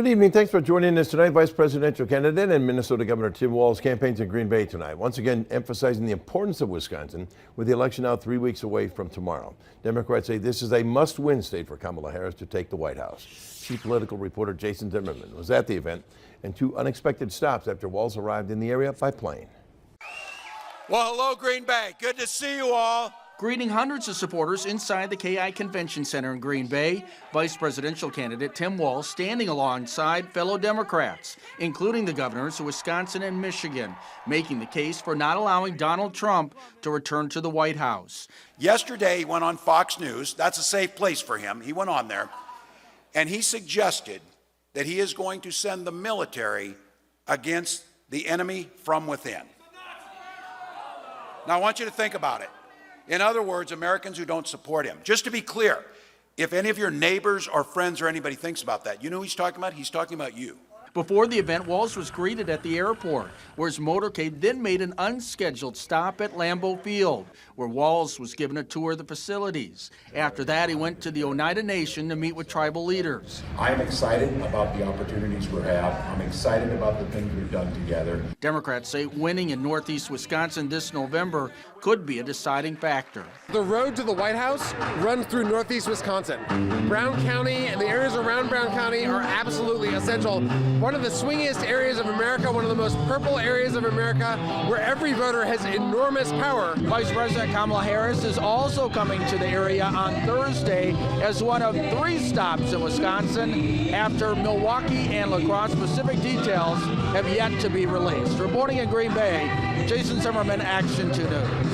Good evening. Thanks for joining us tonight. Vice presidential candidate and Minnesota Governor Tim Walz campaigns in Green Bay tonight. Once again, emphasizing the importance of Wisconsin with the election now 3 weeks away from tomorrow. Democrats say this is a must-win state for Kamala Harris to take the White House. Chief political reporter Jason Zimmerman was at the event and two unexpected stops after Walz arrived in the area by plane. Well, hello, Green Bay. Good to see you all. Greeting hundreds of supporters inside the KI Convention Center in Green Bay, Vice presidential candidate Tim Walz standing alongside fellow Democrats, including the governors of Wisconsin and Michigan, making the case for not allowing Donald Trump to return to the White House. Yesterday, he went on Fox News. That's a safe place for him. He went on there, and he suggested that he is going to send the military against the enemy from within. Now, I want you to think about it. In other words, Americans who don't support him. Just to be clear, if any of your neighbors or friends or anybody thinks about that, you know who he's talking about? He's talking about you. Before the event, Walz was greeted at the airport, where his motorcade then made an unscheduled stop at Lambeau Field, where Walz was given a tour of the facilities. After that, he went to the Oneida Nation to meet with tribal leaders. I'm excited about the opportunities we have. I'm excited about the things we've done together. Democrats say winning in northeast Wisconsin this November could be a deciding factor. The road to the White House runs through northeast Wisconsin. Brown County and the areas around Brown County are absolutely essential. One of the swingiest areas of America, one of the most purple areas of America, where every voter has enormous power. Vice President Kamala Harris is also coming to the area on Thursday as one of 3 stops in Wisconsin after Milwaukee and La Crosse. Specific details have yet to be released. Reporting in Green Bay, Jason Zimmerman, Action 2 News.